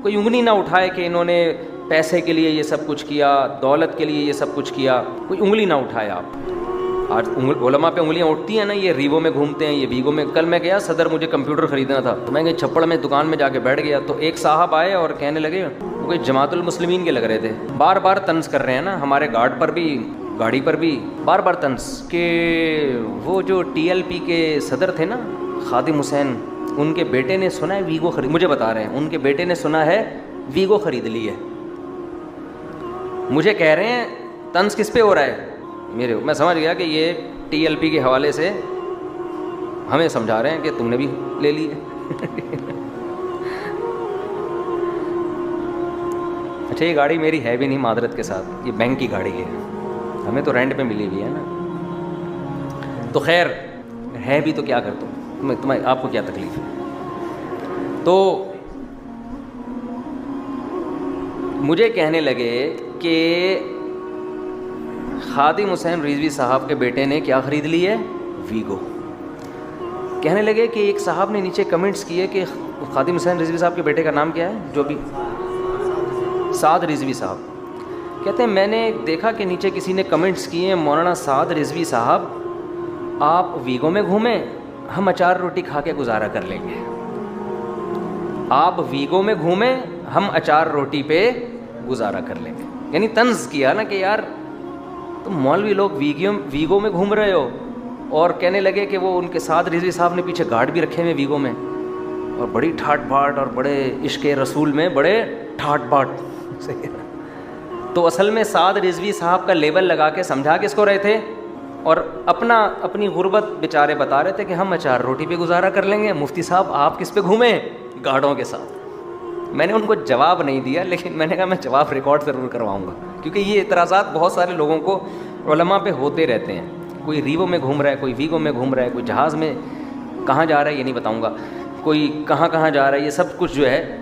کوئی انگلی نہ اٹھائے کہ انہوں نے پیسے کے لیے یہ سب کچھ کیا، دولت کے لیے یہ سب کچھ کیا، کوئی انگلی نہ اٹھائے آپ. آج علماء پہ انگلیاں اٹھتی ہیں نا، یہ ریوو میں گھومتے ہیں، یہ ویگو میں. کل میں گیا صدر، مجھے کمپیوٹر خریدنا تھا، تو میں گیا چھپڑ میں دکان میں جا کے بیٹھ گیا، تو ایک صاحب آئے اور کہنے لگے، وہ کوئی جماعت المسلمین کے لگ رہے تھے، بار بار طنز کر رہے ہیں نا ہمارے گارڈ پر بھی، گاڑی پر بھی بار بار طنز کہ وہ جو TLP کے صدر تھے نا خادم حسین، ان کے بیٹے نے سنا ہے ویگو خرید، مجھے بتا رہے ہیں ان کے بیٹے نے سنا ہے ویگو خرید لی ہے. مجھے کہہ رہے ہیں طنز کس پہ ہو رہا ہے میرے. میں سمجھ گیا کہ یہ TLP کے حوالے سے ہمیں سمجھا رہے ہیں کہ تم نے بھی لے لی ہے. اچھا یہ گاڑی میری ہے بھی نہیں معذرت کے ساتھ، یہ بینک کی گاڑی ہے، ہمیں تو رینٹ پہ ملی ہوئی ہے نا. تو خیر ہے بھی تو کیا کرتا ہوں، تمہیں آپ کو کیا تکلیف ہے. تو مجھے کہنے لگے کہ خادم حسین رضوی صاحب کے بیٹے نے کیا خرید لی ہے، ویگو. کہنے لگے کہ ایک صاحب نے نیچے کمنٹس کیے کہ خادم حسین رضوی صاحب کے بیٹے کا نام کیا ہے، جو بھی سعد رضوی صاحب. کہتے ہیں میں نے دیکھا کہ نیچے کسی نے کمنٹس کیے، مولانا سعد رضوی صاحب آپ ویگو میں گھومیں، ہم اچار روٹی کھا کے گزارا کر لیں گے. آپ ویگو میں گھومیں، ہم اچار روٹی پہ گزارا کر لیں گے. یعنی طنز کیا نا کہ یار تم مولوی لوگ ویگو میں گھوم رہے ہو. اور کہنے لگے کہ وہ ان کے ساتھ رضوی صاحب نے پیچھے گارڈ بھی رکھے ہوئے ویگو میں، اور بڑی ٹھاٹ بھاٹ اور بڑے عشق رسول میں بڑے ٹھاٹ بھاٹ. تو اصل میں سعد رضوی صاحب کا لیبل لگا کے سمجھا کس کو رہے تھے، اور اپنی غربت بیچارے بتا رہے تھے کہ ہم اچار روٹی پہ گزارا کر لیں گے. مفتی صاحب آپ کس پہ گھومیں، گارڈوں کے ساتھ. میں نے ان کو جواب نہیں دیا، لیکن میں نے کہا میں جواب ریکارڈ ضرور کرواؤں گا، کیونکہ یہ اعتراضات بہت سارے لوگوں کو علماء پہ ہوتے رہتے ہیں. کوئی ریوو میں گھوم رہا ہے، کوئی ویگو میں گھوم رہا ہے، کوئی جہاز میں کہاں جا رہا ہے یہ نہیں بتاؤں گا، کوئی کہاں کہاں جا رہا ہے، یہ سب کچھ جو ہے.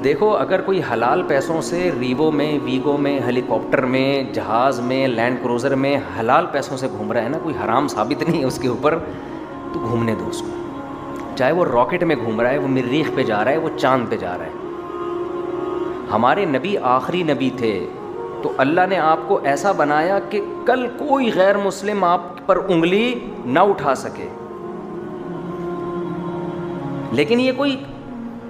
دیکھو اگر کوئی حلال پیسوں سے ریوو میں، ویگو میں، ہیلی کاپٹر میں، جہاز میں، لینڈ کروزر میں حلال پیسوں سے گھوم رہا ہے نا، کوئی حرام ثابت نہیں ہے اس کے اوپر، تو گھومنے دو اس کو. چاہے وہ راکٹ میں گھوم رہا ہے، وہ مریخ پہ جا رہا ہے، وہ چاند پہ جا رہا ہے. ہمارے نبی آخری نبی تھے، تو اللہ نے آپ کو ایسا بنایا کہ کل کوئی غیر مسلم آپ پر انگلی نہ اٹھا سکے. لیکن یہ کوئی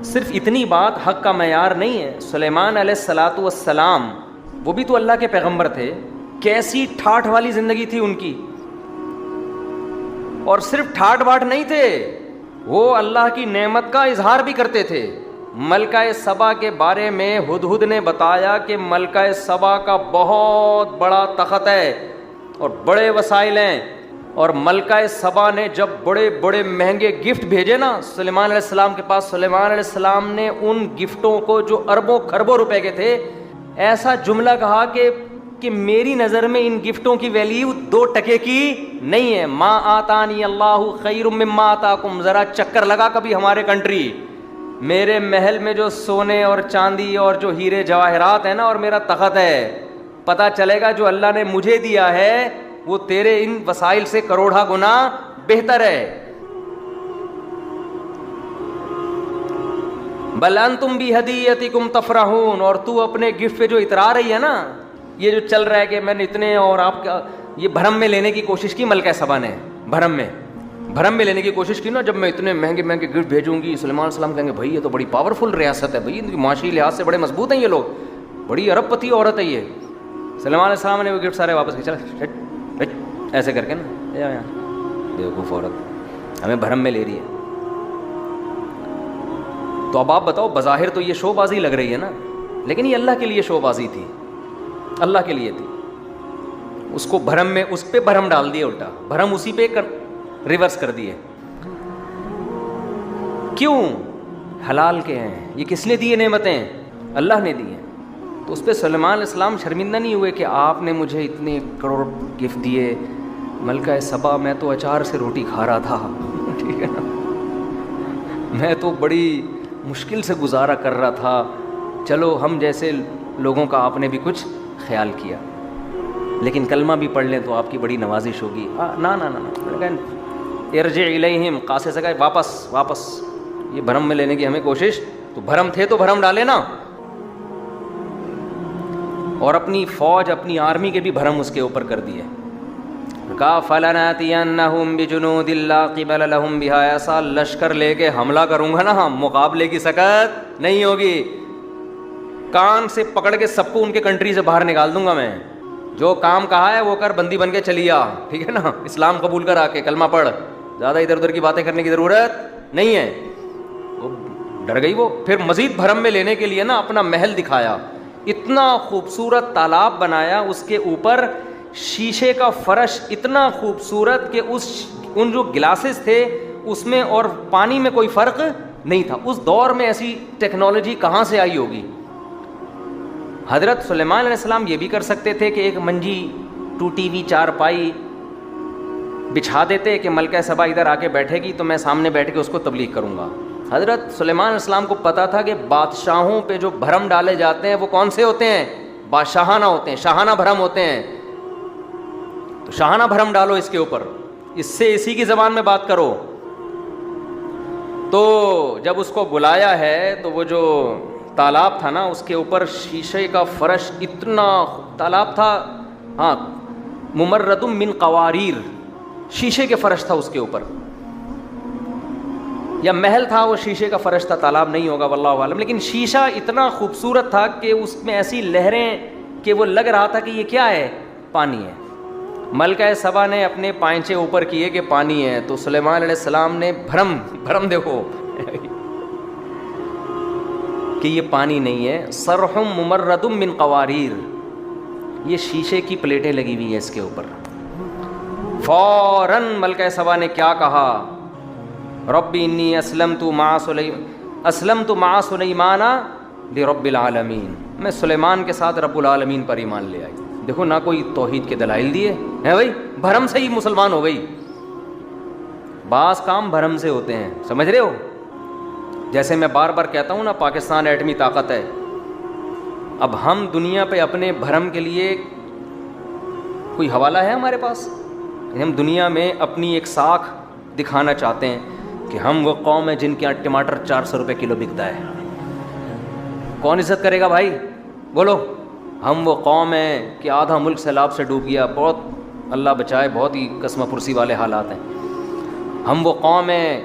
صرف اتنی بات حق کا معیار نہیں ہے. سلیمان علیہ الصلاۃ والسلام وہ بھی تو اللہ کے پیغمبر تھے، کیسی ٹھاٹھ والی زندگی تھی ان کی. اور صرف ٹھاٹ باٹ نہیں تھے، وہ اللہ کی نعمت کا اظہار بھی کرتے تھے. ملکہ سبا کے بارے میں ہدہد نے بتایا کہ ملکہ سبا کا بہت بڑا تخت ہے اور بڑے وسائل ہیں، اور ملکہ سبا نے جب بڑے بڑے مہنگے گفٹ بھیجے نا سلیمان علیہ السلام کے پاس، سلیمان علیہ السلام نے ان گفٹوں کو جو اربوں خربوں روپے کے تھے، ایسا جملہ کہا کہ میری نظر میں ان گفٹوں کی ویلیو 2 ٹکے کی نہیں ہے. ما آتانی اللہ خیر مما آتاکم. ذرا چکر لگا کبھی ہمارے کنٹری، میرے محل میں جو سونے اور چاندی اور جو ہیرے جواہرات ہیں نا، اور میرا تخت ہے، پتہ چلے گا جو اللہ نے مجھے دیا ہے وہ تیرے ان وسائل سے کروڑا گنا بہتر ہے. بل انتم بہدیتکم تفرحون. اور تو اپنے گفٹ پہ جو اترا رہی ہے نا، یہ جو چل رہا ہے کہ میں نے اتنے، اور آپ کا یہ بھرم میں لینے کی کوشش کی ملکہ سبا نے، بھرم میں لینے کی کوشش کی نا، جب میں اتنے مہنگے مہنگے گفٹ بھیجوں گی. سلیمان علیہ السلام کہیں گے بھائی یہ تو بڑی پاورفل ریاست ہے، بھائی ان کی معاشی لحاظ سے بڑے مضبوط ہیں یہ لوگ، بڑی ارب پتی عورت ہے یہ. سلیمان علیہ السلام نے وہ گفٹ سارے واپس کیے، چل ایسے کر کے نا، بیوقوف عورت ہمیں بھرم میں لے رہی ہے. تو اب آپ بتاؤ، بظاہر تو یہ شو بازی لگ رہی ہے نا، لیکن یہ اللہ کے لیے شو بازی تھی، اللہ کے لیے تھی. اس کو بھرم میں، اس پہ بھرم ڈال دیے، الٹا بھرم اسی پہ ریورس کر دیے. کیوں؟ حلال کے ہیں یہ. کس نے دیے نعمتیں؟ اللہ نے دی ہیں. تو اس پہ سلیمان علیہ السلام شرمندہ نہیں ہوئے کہ آپ نے مجھے اتنے کروڑ گفٹ دیے. ملکہ سبا میں تو اچار سے روٹی کھا رہا تھا، ٹھیک ہے نا، میں تو بڑی مشکل سے گزارا کر رہا تھا، چلو ہم جیسے لوگوں کا آپ نے بھی کچھ خیال کیا، لیکن کلمہ بھی پڑھ لیں تو آپ کی بڑی نوازش ہوگی. نا نا نا، ارجع الیہم، قاصے سے کہا واپس، یہ بھرم میں لینے کی ہمیں کوشش تو بھرم تھے تو بھرم ڈالے نا. اور اپنی فوج, اپنی آرمی کے بھی بھرم اس کے اوپر کر دیے. کہا فَلَنَأْتِيَنَّهُمْ بِجُنُودٍ لَّا قِبَلَ لَهُمْ بِهَا, ایسا لشکر لے کے حملہ کروں گا نا, مقابلے کی سکت نہیں ہوگی. کان سے پکڑ کے سب کو ان کے کنٹری سے باہر نکال دوں گا میں. جو کام کہا ہے وہ کر, بندی بن کے چلی آ, ٹھیک ہے نا, اسلام قبول کر آ کے کلمہ پڑھ, زیادہ ادھر ادھر کی باتیں کرنے کی ضرورت نہیں ہے. وہ ڈر گئی. وہ پھر مزید بھرم میں لینے کے لیے نا اپنا محل دکھایا, اتنا خوبصورت تالاب بنایا, اس کے اوپر شیشے کا فرش اتنا خوبصورت کہ ان جو گلاسز تھے اس میں اور پانی میں کوئی فرق نہیں تھا. اس دور میں ایسی ٹیکنالوجی کہاں سے آئی ہوگی؟ حضرت سلیمان علیہ السلام یہ بھی کر سکتے تھے کہ ایک منجی ٹوٹی ہوئی چارپائی بچھا دیتے کہ ملکہ سبا ادھر آ کے بیٹھے گی تو میں سامنے بیٹھ کے اس کو تبلیغ کروں گا. حضرت سلیمان علیہ السلام کو پتا تھا کہ بادشاہوں پہ جو بھرم ڈالے جاتے ہیں وہ کون سے ہوتے ہیں؟ بادشاہانہ ہوتے ہیں, شاہانہ بھرم ہوتے ہیں. تو شاہانہ بھرم ڈالو اس کے اوپر, اس سے اسی کی زبان میں بات کرو. تو جب اس کو بلایا ہے تو وہ جو تالاب تھا نا اس کے اوپر شیشے کا فرش, اتنا تالاب تھا, ہاں, ممرد من قواریر, شیشے کے فرش تھا اس کے اوپر, یا محل تھا وہ شیشے کا فرش تھا, تالاب نہیں ہوگا واللہ عالم. لیکن شیشہ اتنا خوبصورت تھا کہ اس میں ایسی لہریں کہ وہ لگ رہا تھا کہ یہ کیا ہے؟ پانی ہے. ملکہ سبا نے اپنے پائنچے اوپر کیے کہ پانی ہے, تو سلیمان علیہ السلام نے بھرم دیکھو کہ یہ پانی نہیں ہے, صرح ممرد من قواریر, یہ شیشے کی پلیٹیں لگی ہوئی ہیں اس کے اوپر. فوراً ملکہ سبا نے کیا کہا؟ ربی انی اسلمت مع سلیمان لرب العالمین, میں سلیمان کے ساتھ رب العالمین پر ایمان لے آئی. دیکھو نہ کوئی توحید کے دلائل دیے ہیں بھائی, بھرم سے ہی مسلمان ہو گئی. بعض کام بھرم سے ہوتے ہیں, سمجھ رہے ہو؟ جیسے میں بار بار کہتا ہوں نا, پاکستان ایٹمی طاقت ہے. اب ہم دنیا پہ اپنے بھرم کے لیے کوئی حوالہ ہے ہمارے پاس؟ ہم دنیا میں اپنی ایک ساکھ دکھانا چاہتے ہیں کہ ہم وہ قوم ہے جن کے یہاں ٹماٹر 400 روپے کلو بکتا ہے. کون عزت کرے گا بھائی؟ بولو. ہم وہ قوم ہیں کہ آدھا ملک سیلاب سے ڈوب گیا, بہت اللہ بچائے, بہت ہی قسمہ پرسی والے حالات ہیں. ہم وہ قوم ہیں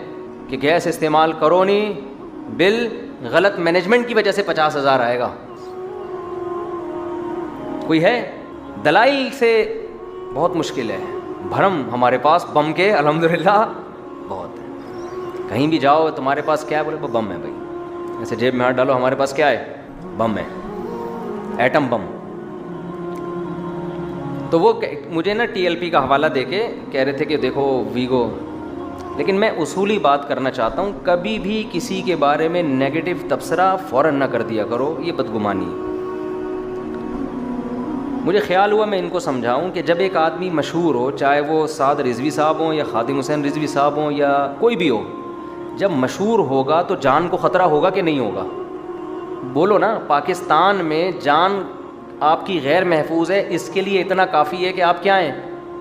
کہ گیس استعمال کرو نہیں, بل غلط مینجمنٹ کی وجہ سے 50,000 آئے گا. کوئی ہے؟ دلائل سے بہت مشکل ہے. بھرم ہمارے پاس بم کے الحمدللہ بہت ہے. کہیں بھی جاؤ تمہارے پاس کیا ہے؟ بولے وہ بم ہے بھائی. ایسے جیب میں ہاتھ ڈالو, ہمارے پاس کیا ہے؟ بم ہے, ایٹم بم. تو وہ مجھے نا ٹی ایل پی کا حوالہ دے کے کہہ رہے تھے کہ دیکھو ویگو. لیکن میں اصولی بات کرنا چاہتا ہوں, کبھی بھی کسی کے بارے میں نیگیٹو تبصرہ فوراً نہ کر دیا کرو, یہ بدگمانی ہے. مجھے خیال ہوا میں ان کو سمجھاؤں کہ جب ایک آدمی مشہور ہو, چاہے وہ سعد رضوی صاحب ہوں یا خادم حسین رضوی صاحب ہوں یا کوئی بھی ہو, جب مشہور ہوگا تو جان کو خطرہ ہوگا کہ نہیں ہوگا؟ بولو نا. پاکستان میں جان آپ کی غیر محفوظ ہے, اس کے لیے اتنا کافی ہے کہ آپ کیا ہیں؟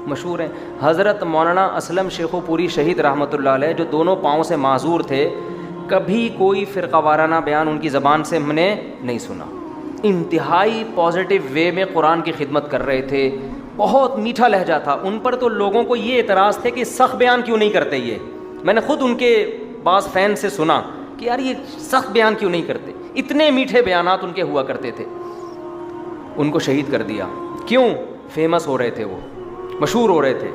مشہور ہیں. حضرت مولانا اسلم شیخو پوری شہید رحمۃ اللہ علیہ, جو دونوں پاؤں سے معذور تھے, کبھی کوئی فرقہ وارانہ بیان ان کی زبان سے ہم نے نہیں سنا. انتہائی پازیٹیو وے میں قرآن کی خدمت کر رہے تھے, بہت میٹھا لہجہ تھا ان پر. تو لوگوں کو یہ اعتراض تھے کہ سخت بیان کیوں نہیں کرتے. یہ میں نے خود ان کے بعض فین سے سنا کہ یار یہ سخت بیان کیوں نہیں کرتے. اتنے میٹھے بیانات ان کے ہوا کرتے تھے. ان کو شہید کر دیا. کیوں؟ فیمس ہو رہے تھے, وہ مشہور ہو رہے تھے.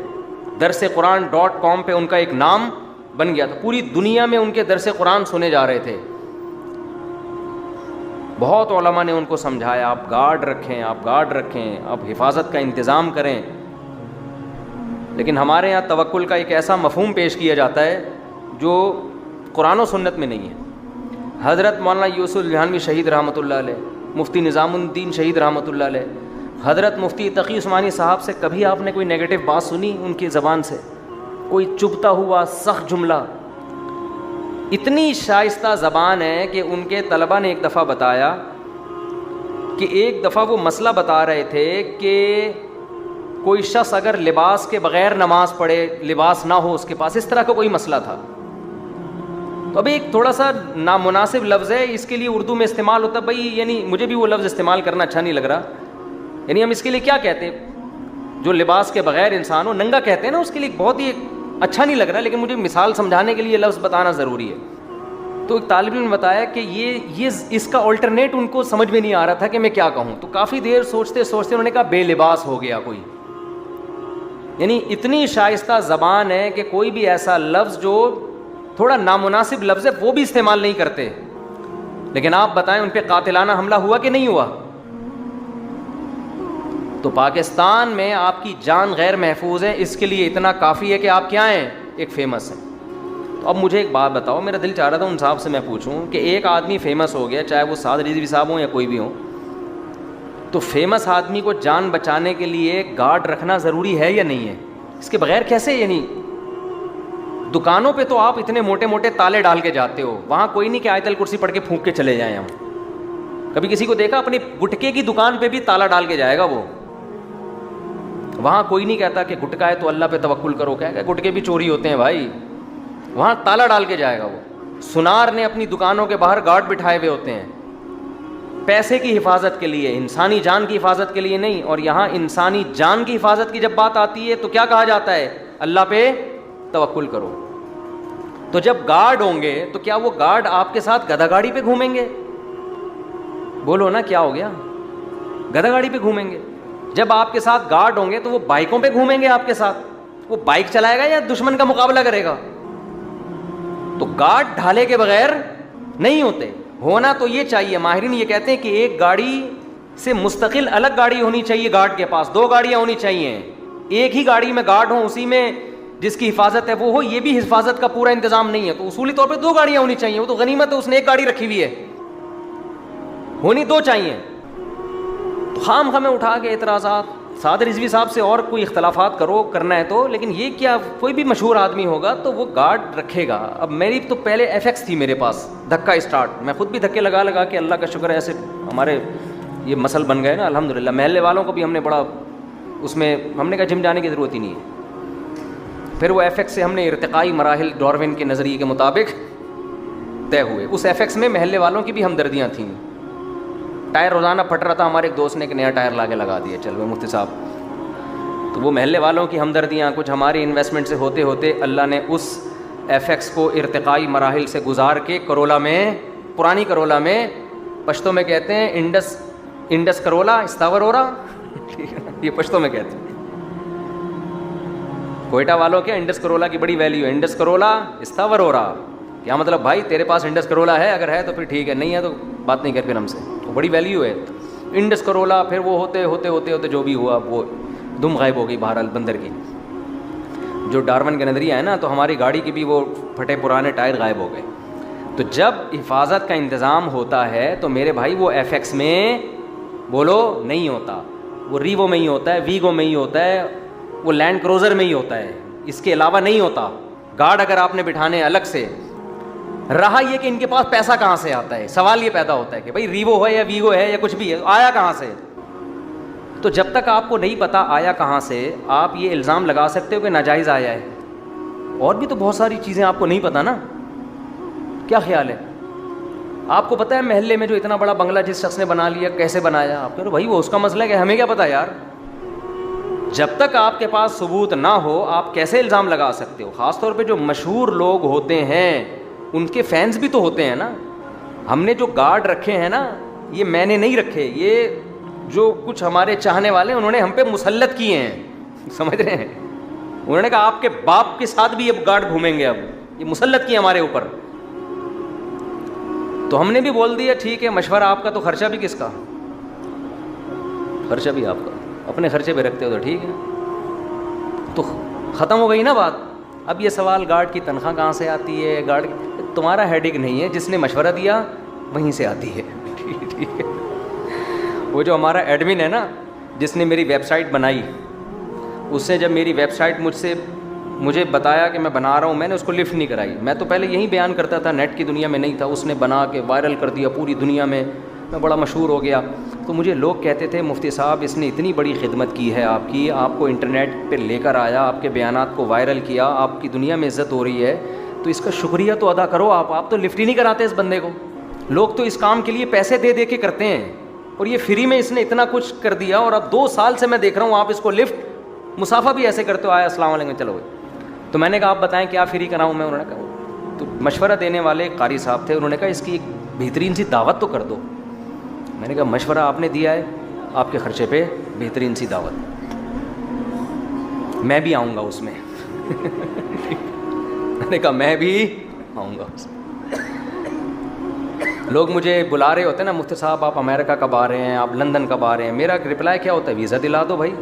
درس قرآن .com پہ ان کا ایک نام بن گیا تھا, پوری دنیا میں ان کے درس قرآن سنے جا رہے تھے. بہت علماء نے ان کو سمجھایا, آپ گارڈ رکھیں, آپ حفاظت کا انتظام کریں. لیکن ہمارے یہاں توکل کا ایک ایسا مفہوم پیش کیا جاتا ہے جو قرآن و سنت میں نہیں ہے. حضرت مولانا یوسف جہانوی شہید رحمۃ اللہ علیہ, مفتی نظام الدین شہید رحمۃ اللہ علیہ, حضرت مفتی تقی عثمانی صاحب سے کبھی آپ نے کوئی نیگیٹو بات سنی ان کی زبان سے؟ کوئی چبھتا ہوا سخت جملہ؟ اتنی شائستہ زبان ہے کہ ان کے طلبہ نے ایک دفعہ بتایا کہ ایک دفعہ وہ مسئلہ بتا رہے تھے کہ کوئی شخص اگر لباس کے بغیر نماز پڑھے, لباس نہ ہو اس کے پاس, اس طرح کا کوئی مسئلہ تھا. تو اب ایک تھوڑا سا نامناسب لفظ ہے, اس کے لیے اردو میں استعمال ہوتا ہے بھائی, یعنی مجھے بھی وہ لفظ استعمال کرنا اچھا نہیں لگ رہا. یعنی ہم اس کے لیے کیا کہتے ہیں, جو لباس کے بغیر انسان ہو, ننگا کہتے ہیں نا, اس کے لیے بہت ہی اچھا نہیں لگ رہا, لیکن مجھے مثال سمجھانے کے لیے لفظ بتانا ضروری ہے. تو ایک طالب علم نے بتایا کہ یہ اس کا آلٹرنیٹ ان کو سمجھ میں نہیں آ رہا تھا کہ میں کیا کہوں. تو کافی دیر سوچتے سوچتے انہوں نے کہا بے لباس ہو گیا کوئی. یعنی اتنی شائستہ زبان ہے کہ کوئی بھی ایسا لفظ جو تھوڑا نامناسب لفظ ہے وہ بھی استعمال نہیں کرتے. لیکن آپ بتائیں ان پہ قاتلانہ حملہ ہوا کہ نہیں ہوا؟ تو پاکستان میں آپ کی جان غیر محفوظ ہے, اس کے لیے اتنا کافی ہے کہ آپ کیا ہیں, ایک فیمس ہیں. تو اب مجھے ایک بات بتاؤ, میرا دل چاہ رہا تھا ان صاحب سے میں پوچھوں کہ ایک آدمی فیمس ہو گیا, چاہے وہ سعد رضوی صاحب ہوں یا کوئی بھی ہو, تو فیمس آدمی کو جان بچانے کے لیے گارڈ رکھنا ضروری ہے یا نہیں ہے؟ اس کے بغیر کیسے؟ یعنی دکانوں پہ تو آپ اتنے موٹے موٹے تالے ڈال کے جاتے ہو, وہاں کوئی نہیں کہ آیت الکرسی پڑھ کے پھونک کے چلے جائیں. ہم کبھی کسی کو دیکھا اپنی گٹکے کی دکان پہ بھی تالا ڈال کے جائے گا وہ؟ وہاں کوئی نہیں کہتا کہ گٹکا ہے تو اللہ پہ توکل کرو, کیا کہ گٹکے بھی چوری ہوتے ہیں بھائی, وہاں تالا ڈال کے جائے گا وہ. سنار نے اپنی دکانوں کے باہر گارڈ بٹھائے ہوئے ہوتے ہیں پیسے کی حفاظت کے لیے, انسانی جان کی حفاظت کے لیے نہیں. اور یہاں انسانی جان کی حفاظت کی جب بات آتی ہے تو کیا کہا جاتا ہے, اللہ پہ توکل کرو. تو جب گارڈ ہوں گے تو کیا وہ گارڈ آپ کے ساتھ گدھا گاڑی پہ گھومیں گے؟ بولو نا, کیا ہو گیا؟ گدھا گاڑی پہ گھومیں گے. جب آپ کے ساتھ گارڈ ہوں گے تو وہ بائکوں پہ گھومیں گے آپ کے ساتھ, وہ بائک چلائے گا یا دشمن کا مقابلہ کرے گا؟ تو گارڈ ڈھالے کے بغیر نہیں ہوتے. ہونا تو یہ چاہیے, ماہرین یہ کہتے ہیں کہ ایک گاڑی سے مستقل الگ گاڑی ہونی چاہیے گارڈ کے پاس, 2 گاڑیاں ہونی چاہیے. ایک ہی گاڑی میں گارڈ ہوں, اسی میں جس کی حفاظت ہے وہ ہو, یہ بھی حفاظت کا پورا انتظام نہیں ہے. تو اصولی طور پہ 2 گاڑیاں ہونی چاہیے. وہ تو غنیمت ہے, اس نے ایک گاڑی رکھی ہوئی ہے, ہونی 2 چاہیے. تو خام خامیں اٹھا کے اعتراضات. سعد رضوی صاحب سے اور کوئی اختلافات کرنا ہے تو, لیکن یہ کیا کوئی بھی مشہور آدمی ہوگا تو وہ گارڈ رکھے گا. اب میری تو پہلے FX تھی میرے پاس, دھکا اسٹارٹ, میں خود بھی دھکے لگا کے, اللہ کا شکر ہے ایسے ہمارے یہ مسل بن گئے نا الحمدللہ. محلے والوں کو بھی ہم نے بڑا اس میں, ہم نے کہا جم جانے کی ضرورت ہی نہیں ہے. پھر وہ FX سے ہم نے ارتقائی مراحل ڈارون کے نظریے کے مطابق طے ہوئے. اس FX میں محلے والوں کی بھی ہمدردیاں تھیں. ٹائر روزانہ پھٹ رہا تھا, ہمارے ایک دوست نے ایک نیا ٹائر لا کے لگا دیا, چل وہ مفتی صاحب. تو وہ محلے والوں کی ہمدردیاں کچھ ہماری انویسٹمنٹ سے ہوتے ہوتے اللہ نے اس FX کو ارتقائی مراحل سے گزار کے کرولا میں, پرانی کرولا میں, پشتوں میں کہتے ہیں انڈس کرولا استاورورا, ٹھیک ہے نا, یہ پشتوں میں کہتے ہیں. کوئٹہ والوں کے انڈس کرولا کی بڑی ویلیو ہے, انڈس کرولا استاورورا. کیا مطلب بھائی تیرے پاس انڈس کرولا ہے, اگر ہے تو پھر ٹھیک ہے, نہیں ہے تو بات نہیں کر پھر ہم سے, تو بڑی ویلیو ہے انڈس کرولا. پھر وہ ہوتے جو بھی ہوا وہ دم غائب ہو گئی بہرحال بندر کی. جو ڈارون کا نظریہ ہے نا, تو ہماری گاڑی کی بھی وہ پھٹے پرانے ٹائر غائب ہو گئے. تو جب حفاظت کا انتظام ہوتا ہے تو میرے بھائی وہ FX میں بولو نہیں ہوتا, وہ ریوو میں ہی ہوتا ہے, ویگو میں ہی ہوتا ہے, وہ لینڈ کروزر میں ہی ہوتا ہے, اس کے علاوہ نہیں ہوتا. گارڈ اگر آپ نے بٹھانے الگ سے. رہا یہ کہ ان کے پاس پیسہ کہاں سے آتا ہے, سوال یہ پیدا ہوتا ہے کہ بھائی ریوو ہے یا ویگو ہے یا کچھ بھی ہے, آیا کہاں سے؟ تو جب تک آپ کو نہیں پتا آیا کہاں سے, آپ یہ الزام لگا سکتے ہو کہ ناجائز آیا ہے. اور بھی تو بہت ساری چیزیں آپ کو نہیں پتا نا. کیا خیال ہے؟ آپ کو پتا ہے محلے میں جو اتنا بڑا بنگلہ جس شخص نے بنا لیا, کیسے بنایا؟ آپ کہہ رہے بھائی وہ اس کا مسئلہ ہے کہ ہمیں کیا پتا یار. جب تک آپ کے پاس ثبوت نہ ہو آپ کیسے الزام لگا سکتے ہو؟ خاص طور پہ جو مشہور لوگ ہوتے ہیں ان کے فینس بھی تو ہوتے ہیں نا. ہم نے جو گارڈ رکھے ہیں نا, یہ میں نے نہیں رکھے, یہ جو کچھ ہمارے چاہنے والے انہوں نے ہم پہ مسلط کیے ہیں, سمجھ رہے ہیں. انہوں نے کہا آپ کے باپ کے ساتھ بھی یہ گارڈ گھومیں گے, اب یہ مسلط کیے ہمارے اوپر. تو ہم نے بھی بول دیا ٹھیک ہے, مشورہ آپ کا, تو خرچہ بھی کس کا؟ خرچہ بھی آپ کا, اپنے خرچے پہ رکھتے ہو تو ٹھیک ہے. تو ختم ہو گئی نا بات. اب یہ سوال گارڈ کی تنخواہ کہاں سے آتی ہے, گارڈ تمہارا ہیڈک نہیں ہے, جس نے مشورہ دیا وہیں سے آتی ہے. ٹھیک ہے. وہ جو ہمارا ایڈمن ہے نا, جس نے میری ویب سائٹ بنائی, اس سے جب میری ویب سائٹ مجھے بتایا کہ میں بنا رہا ہوں, میں نے اس کو لفٹ نہیں کرائی. میں تو پہلے یہی بیان کرتا تھا, نیٹ کی دنیا میں نہیں تھا. اس نے بنا کے وائرل کر دیا پوری دنیا میں بڑا مشہور ہو گیا. تو مجھے لوگ کہتے تھے مفتی صاحب اس نے اتنی بڑی خدمت کی ہے آپ کی, آپ کو انٹرنیٹ پہ لے کر آیا, آپ کے بیانات کو وائرل کیا, آپ کی دنیا میں عزت ہو رہی ہے, تو اس کا شکریہ تو ادا کرو. آپ تو لفٹ ہی نہیں کراتے اس بندے کو. لوگ تو اس کام کے لیے پیسے دے دے کے کرتے ہیں, اور یہ فری میں اس نے اتنا کچھ کر دیا, اور اب 2 سال سے میں دیکھ رہا ہوں آپ اس کو لفٹ مسافہ بھی ایسے کرتے ہو, آئے السلام علیکم چلو گئے. تو میں نے کہا آپ بتائیں کیا فری کراؤں میں. انہوں نے کہا تو مشورہ دینے والے قاری صاحب تھے, انہوں نے کہا اس کی ایک بہترین سی دعوت تو کر دو. میں نے کہا مشورہ آپ نے دیا ہے, آپ کے خرچے پہ بہترین سی دعوت, میں بھی آؤں گا اس میں. میں نے کہا میں بھی آؤں گا اس میں. لوگ مجھے بلا رہے ہوتے ہیں نا, مفتی صاحب آپ امریکہ کب آ رہے ہیں, آپ لندن کب آ رہے ہیں. میرا رپلائی کیا ہوتا ہے, ویزا دلا دو بھائی.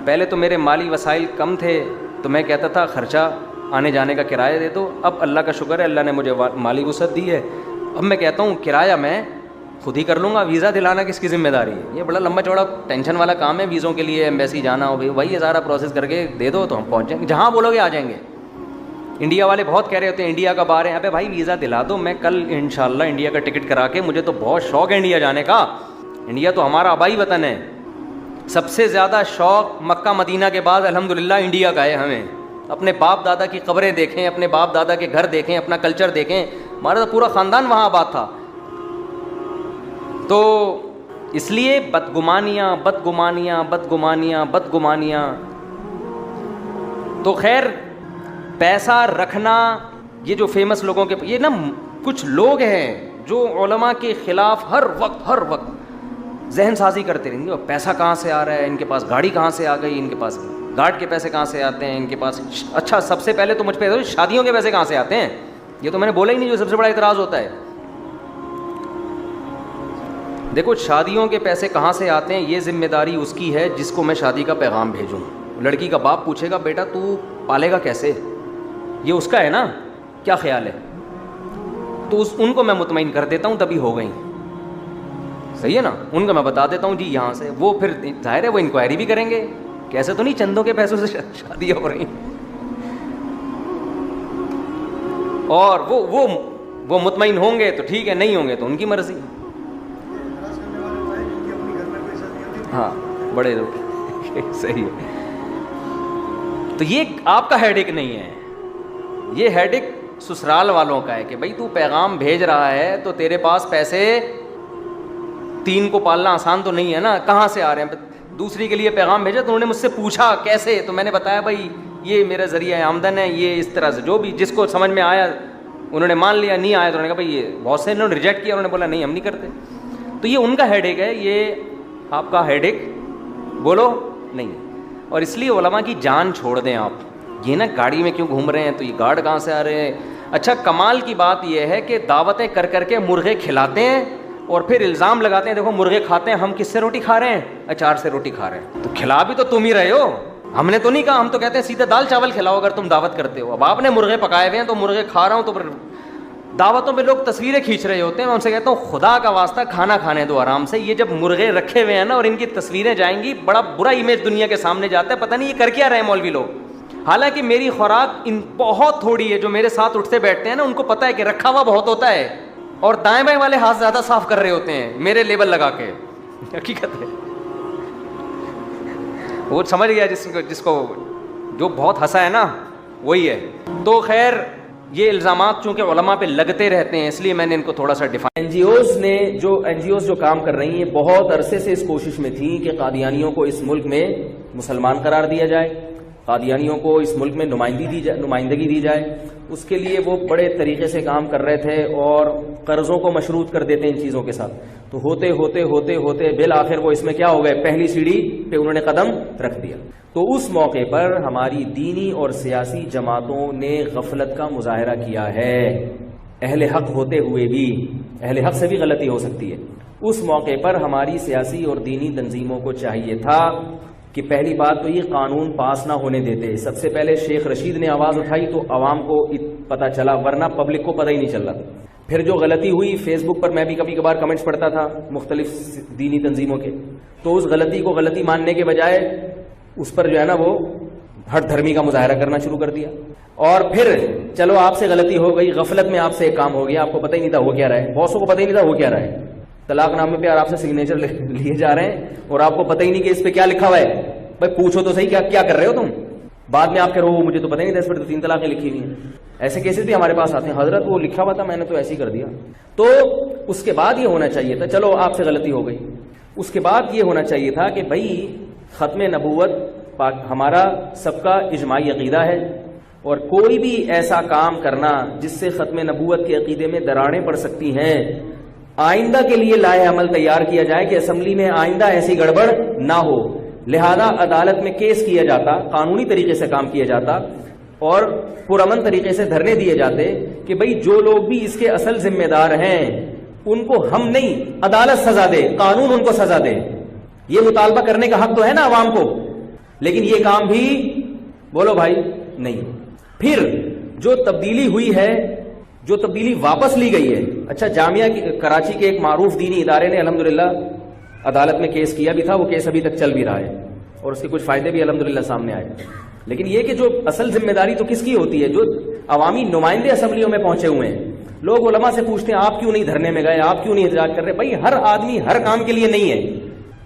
پہلے تو میرے مالی وسائل کم تھے تو میں کہتا تھا خرچہ آنے جانے کا کرایہ دے دو. اب اللہ کا شکر ہے, اللہ نے مجھے مالی وسعت دی ہے. اب میں کہتا ہوں کرایہ میں خود ہی کر لوں گا, ویزا دلانا کس کی ذمہ داری ہے. یہ بڑا لمبا چوڑا ٹینشن والا کام ہے, ویزوں کے لیے ایمبیسی جانا ہو بھائی یہ سارا پروسیس کر کے دے دو تو ہم پہنچ جائیں گے, جہاں بولو گے آ جائیں گے. انڈیا والے بہت کہہ رہے ہوتے ہیں انڈیا کب آ رہے ہیں. ابے بھائی ویزا دلا دو, میں کل انشاءاللہ انڈیا کا ٹکٹ کرا کے, مجھے تو بہت شوق ہے انڈیا جانے کا. انڈیا تو ہمارا آبائی وطن ہے. سب سے زیادہ شوق مکہ مدینہ کے بعد الحمدللہ انڈیا کا ہے ہمیں. اپنے باپ دادا کی قبریں دیکھیں, اپنے باپ دادا کے گھر دیکھیں, اپنا کلچر دیکھیں. ہمارا تو پورا خاندان وہاں آباد تھا. تو اس لیے بدگمانیاں بدگمانیاں بدگمانیاں بدگمانیاں. تو خیر پیسہ رکھنا, یہ جو فیمس لوگوں کے, یہ نا کچھ لوگ ہیں جو علماء کے خلاف ہر وقت ذہن سازی کرتے رہیں گے. پیسہ کہاں سے آ رہا ہے, ان کے پاس گاڑی کہاں سے آ گئی, ان کے پاس گارڈ کے پیسے کہاں سے آتے ہیں, ان کے پاس. اچھا سب سے پہلے تو مجھ پہ شادیوں کے پیسے کہاں سے آتے ہیں, یہ تو میں نے بولا ہی نہیں, جو سب سے بڑا اعتراض ہوتا ہے. دیکھو شادیوں کے پیسے کہاں سے آتے ہیں, یہ ذمہ داری اس کی ہے جس کو میں شادی کا پیغام بھیجوں. لڑکی کا باپ پوچھے گا بیٹا تو پالے گا کیسے, یہ اس کا ہے نا, کیا خیال ہے. تو ان کو میں مطمئن کر دیتا ہوں تبھی ہو گئی. صحیح ہے نا, ان کو میں بتا دیتا ہوں جی یہاں سے. وہ پھر ظاہر ہے وہ انکوائری بھی کریں گے, کیسے تو نہیں چندوں کے پیسوں سے شادی ہو رہی, اور وہ مطمئن ہوں گے تو ٹھیک ہے, نہیں ہوں گے تو ان کی مرضی. ہاں بڑے لوگ صحیح ہے. تو یہ آپ کا ہیڈک نہیں ہے, یہ ہیڈک سسرال والوں کا ہے کہ بھائی تو پیغام بھیج رہا ہے تو تیرے پاس پیسے 3 کو پالنا آسان تو نہیں ہے نا, کہاں سے آ رہے ہیں. دوسری کے لیے پیغام بھیجا تو انہوں نے مجھ سے پوچھا کیسے, تو میں نے بتایا بھائی یہ میرا ذریعہ آمدن ہے, یہ اس طرح سے جو بھی جس کو سمجھ میں آیا انہوں نے مان لیا, نہیں آیا تو انہوں نے کہا بھائی یہ بہت سے انہوں نے ریجیکٹ کیا, انہوں نے بولا نہیں ہم نہیں کرتے. تو یہ ان کا ہیڈک ہے, یہ آپ کا ہیڈک بولو نہیں. اور اس لیے علماء کی جان چھوڑ دیں آپ. یہ نا گاڑی میں کیوں گھوم رہے ہیں, تو یہ گارڈ کہاں سے آ رہے ہیں. اچھا کمال کی بات یہ ہے کہ دعوتیں کر کر کے مرغے کھلاتے ہیں اور پھر الزام لگاتے ہیں دیکھو مرغے کھاتے ہیں, ہم کس سے روٹی کھا رہے ہیں, اچار سے روٹی کھا رہے ہیں. تو کھلا بھی تو تم ہی رہے ہو, ہم نے تو نہیں کہا. ہم تو کہتے ہیں سیدھے دال چاول کھلاؤ اگر تم دعوت کرتے ہو. اب آپ نے مرغے پکائے ہوئے ہیں تو مرغے کھا رہا ہوں, تو پھر دعوتوں میں لوگ تصویریں کھینچ رہے ہوتے ہیں. میں ان سے کہتا ہوں خدا کا واسطہ کھانا کھانے دو آرام سے. یہ جب مرغے رکھے ہوئے ہیں نا اور ان کی تصویریں جائیں گی, بڑا برا امیج دنیا کے سامنے جاتا ہے, پتہ نہیں یہ کر کیا رہے مولوی لوگ. حالانکہ میری خوراک ان بہت تھوڑی ہے. جو میرے ساتھ اٹھتے بیٹھتے ہیں نا ان کو پتہ ہے کہ رکھا ہوا بہت ہوتا ہے, اور دائیں بائیں والے ہاتھ زیادہ صاف کر رہے ہوتے ہیں میرے لیبل لگا کے. حقیقت ہے, وہ سمجھ گیا جس کو جو بہت ہنسا ہے نا وہی ہے. تو خیر یہ الزامات چونکہ علماء پہ لگتے رہتے ہیں اس لیے میں نے ان کو تھوڑا سا ڈیفائن. این جی اوز جو کام کر رہی ہیں بہت عرصے سے اس کوشش میں تھیں کہ قادیانیوں کو اس ملک میں مسلمان قرار دیا جائے, قادیانیوں کو اس ملک میں نمائندگی دی جائے. اس کے لیے وہ بڑے طریقے سے کام کر رہے تھے اور قرضوں کو مشروط کر دیتے ہیں ان چیزوں کے ساتھ. تو ہوتے ہوتے ہوتے ہوتے بالآخر وہ اس میں کیا ہو گئے, پہلی سیڑھی پہ انہوں نے قدم رکھ دیا. تو اس موقع پر ہماری دینی اور سیاسی جماعتوں نے غفلت کا مظاہرہ کیا ہے, اہل حق ہوتے ہوئے بھی. اہل حق سے بھی غلطی ہو سکتی ہے. اس موقع پر ہماری سیاسی اور دینی تنظیموں کو چاہیے تھا کہ پہلی بات تو یہ قانون پاس نہ ہونے دیتے. سب سے پہلے شیخ رشید نے آواز اٹھائی تو عوام کو پتہ چلا, ورنہ پبلک کو پتہ ہی نہیں چل رہا. پھر جو غلطی ہوئی فیس بک پر میں بھی کبھی کبھار کمنٹس پڑھتا تھا مختلف دینی تنظیموں کے, تو اس غلطی کو غلطی ماننے کے بجائے اس پر جو ہے نا وہ ہٹ دھرمی کا مظاہرہ کرنا شروع کر دیا. اور پھر چلو آپ سے غلطی ہو گئی, غفلت میں آپ سے ایک کام ہو گیا, آپ کو پتہ ہی نہیں تھا ہو کیا رہا ہے. بہت سو کو پتہ ہی نہیں تھا ہو کیا رہا ہے. طلاق نامے پہ آپ سے سگنیچر لیے جا رہے ہیں اور آپ کو پتہ ہی نہیں کہ اس پہ کیا لکھا ہوا ہے. بھائی پوچھو تو صحیح کیا کر رہے ہو تم. بعد میں آپ کہہ رہے ہو مجھے تو پتہ نہیں تھا اس پر تو 3 طلاقیں لکھی ہوئی ہیں. ایسے کیسز بھی ہمارے پاس آتے ہیں، حضرت وہ لکھا ہوا تھا میں نے تو ایسے ہی کر دیا. تو اس کے بعد یہ ہونا چاہیے تھا، چلو آپ سے غلطی ہو گئی، اس کے بعد یہ ہونا چاہیے تھا کہ بھائی ختم نبوت ہمارا سب کا اجماعی عقیدہ ہے، اور کوئی بھی ایسا کام کرنا جس سے ختم نبوت کے عقیدے میں دراڑیں پڑ سکتی ہیں، آئندہ کے لیے لائحہ عمل تیار کیا جائے کہ اسمبلی میں آئندہ ایسی گڑبڑ نہ ہو. لہذا عدالت میں کیس کیا جاتا، قانونی طریقے سے کام کیا جاتا، اور پرامن طریقے سے دھرنے دیے جاتے کہ بھئی جو لوگ بھی اس کے اصل ذمہ دار ہیں ان کو ہم نہیں، عدالت سزا دے، قانون ان کو سزا دے. یہ مطالبہ کرنے کا حق تو ہے نا عوام کو، لیکن یہ کام بھی بولو بھائی نہیں. پھر جو تبدیلی ہوئی ہے، جو تبدیلی واپس لی گئی ہے، اچھا جامعہ کراچی کے ایک معروف دینی ادارے نے الحمدللہ عدالت میں کیس کیا بھی تھا، وہ کیس ابھی تک چل بھی رہا ہے اور اس کے کچھ فائدے بھی الحمدللہ سامنے آئے. لیکن یہ کہ جو اصل ذمہ داری تو کس کی ہوتی ہے؟ جو عوامی نمائندے اسمبلیوں میں پہنچے ہوئے ہیں. لوگ علماء سے پوچھتے ہیں آپ کیوں نہیں دھرنے میں گئے، آپ کیوں نہیں احتجاج کر رہے؟ بھائی ہر آدمی ہر کام کے لیے نہیں ہے.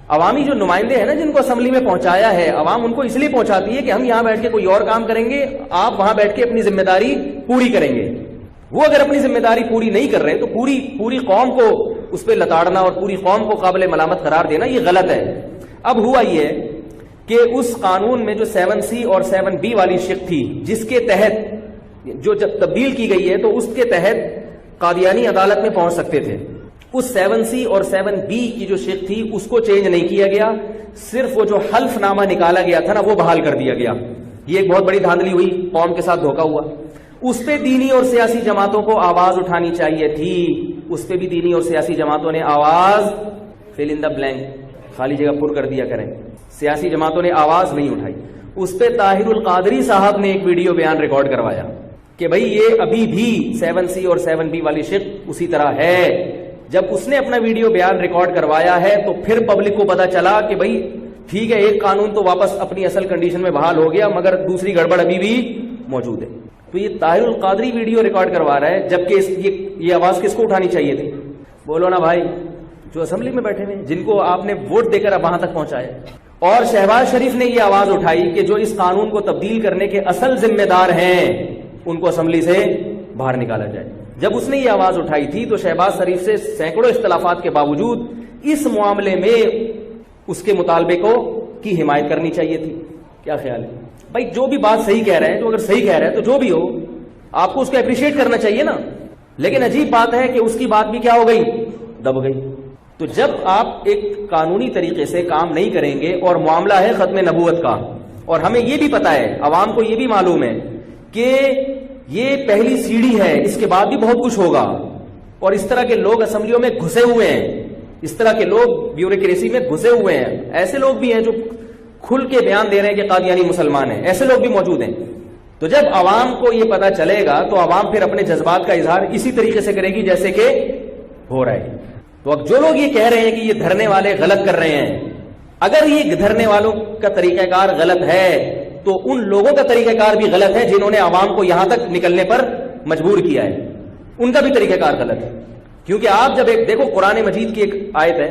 عوامی جو نمائندے ہیں نا جن کو اسمبلی میں پہنچایا ہے، عوام ان کو اس لیے پہنچاتی ہے کہ ہم یہاں بیٹھ کے کوئی اور کام کریں گے، آپ وہاں بیٹھ کے اپنی ذمہ داری پوری کریں گے. وہ اگر اپنی ذمہ داری پوری نہیں کر رہے تو پوری قوم کو اس پہ لتاڑنا اور پوری قوم کو قابل ملامت قرار دینا یہ غلط ہے. اب ہوا یہ کہ اس قانون میں جو 7C اور 7B والی شق تھی، جس کے تحت جو جب تبدیل کی گئی ہے تو اس کے تحت قادیانی عدالت میں پہنچ سکتے تھے، اس 7C اور 7B کی جو شق تھی اس کو چینج نہیں کیا گیا، صرف وہ جو حلف نامہ نکالا گیا تھا نا وہ بحال کر دیا گیا. یہ ایک بہت بڑی دھاندلی ہوئی، قوم کے ساتھ دھوکہ ہوا. اس پہ دینی اور سیاسی جماعتوں کو آواز اٹھانی چاہیے تھی، اس پہ بھی دینی اور سیاسی جماعتوں نے آواز فل ان دا بلینک خالی جگہ پر کر دیا کریں. سیاسی جماعتوں نے آواز نہیں اٹھائی. اس پہ طاہر القادری صاحب نے ایک ویڈیو بیان ریکارڈ کروایا کہ بھائی یہ ابھی بھی 7C اور 7B والی شق اسی طرح ہے. جب اس نے اپنا ویڈیو بیان ریکارڈ کروایا ہے تو پھر پبلک کو پتا چلا کہ بھائی ٹھیک ہے ایک قانون تو واپس اپنی اصل کنڈیشن میں بحال ہو گیا مگر دوسری گڑبڑ ابھی بھی موجود ہے. تو یہ طاہر القادری ویڈیو ریکارڈ کروا رہا ہے، جبکہ یہ آواز کس کو اٹھانی چاہیے تھی؟ بولو نا بھائی، جو اسمبلی میں بیٹھے ہوئے جن کو آپ نے ووٹ دے کر اب وہاں تک پہنچایا. اور شہباز شریف نے یہ آواز اٹھائی کہ جو اس قانون کو تبدیل کرنے کے اصل ذمہ دار ہیں ان کو اسمبلی سے باہر نکالا جائے. جب اس نے یہ آواز اٹھائی تھی تو شہباز شریف سے سینکڑوں اختلافات کے باوجود اس معاملے میں اس کے مطالبے کی حمایت کرنی چاہیے تھی. کیا خیال ہے بھائی؟ جو بھی بات صحیح کہہ رہے ہیں، تو اگر صحیح کہہ رہے ہیں تو جو بھی ہو آپ کو اس کو اپریشیٹ کرنا چاہیے نا. لیکن عجیب بات ہے کہ اس کی بات بھی کیا ہو گئی؟ دب گئی. تو جب آپ ایک قانونی طریقے سے کام نہیں کریں گے اور معاملہ ہے ختم نبوت کا، اور ہمیں یہ بھی پتا ہے، عوام کو یہ بھی معلوم ہے کہ یہ پہلی سیڑھی ہے، اس کے بعد بھی بہت کچھ ہوگا، اور اس طرح کے لوگ اسمبلیوں میں گھسے ہوئے ہیں، اس طرح کے لوگ بیوروکریسی میں گھسے ہوئے ہیں. ایسے لوگ بھی ہیں جو کھل کے بیان دے رہے ہیں کہ قادیانی مسلمان ہیں، ایسے لوگ بھی موجود ہیں. تو جب عوام کو یہ پتا چلے گا تو عوام پھر اپنے جذبات کا اظہار اسی طریقے سے کرے گی جیسے کہ ہو رہا ہے. تو اب جو لوگ یہ کہہ رہے ہیں کہ یہ دھرنے والے غلط کر رہے ہیں، اگر یہ دھرنے والوں کا طریقہ کار غلط ہے تو ان لوگوں کا طریقہ کار بھی غلط ہے جنہوں نے عوام کو یہاں تک نکلنے پر مجبور کیا ہے، ان کا بھی طریقہ کار غلط ہے. کیونکہ آپ جب ایک دیکھو قرآن مجید کی ایک آیت ہے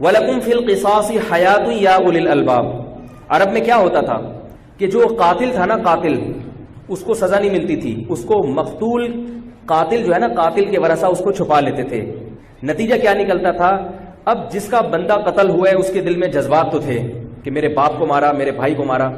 وَلَكُمْ فِي الْقِصَاصِ حَيَاةٌ يَا أُولِي الْأَلْبَابِ. عرب میں کیا ہوتا تھا کہ جو قاتل تھا نا، قاتل، اس کو سزا نہیں ملتی تھی، اس کو مقتول قاتل جو ہے نا، قاتل کے ورثہ اس کو چھپا لیتے تھے. نتیجہ کیا نکلتا تھا؟ اب جس کا بندہ قتل ہوا ہے اس کے دل میں جذبات تو تھے کہ میرے باپ کو مارا، میرے بھائی کو مارا،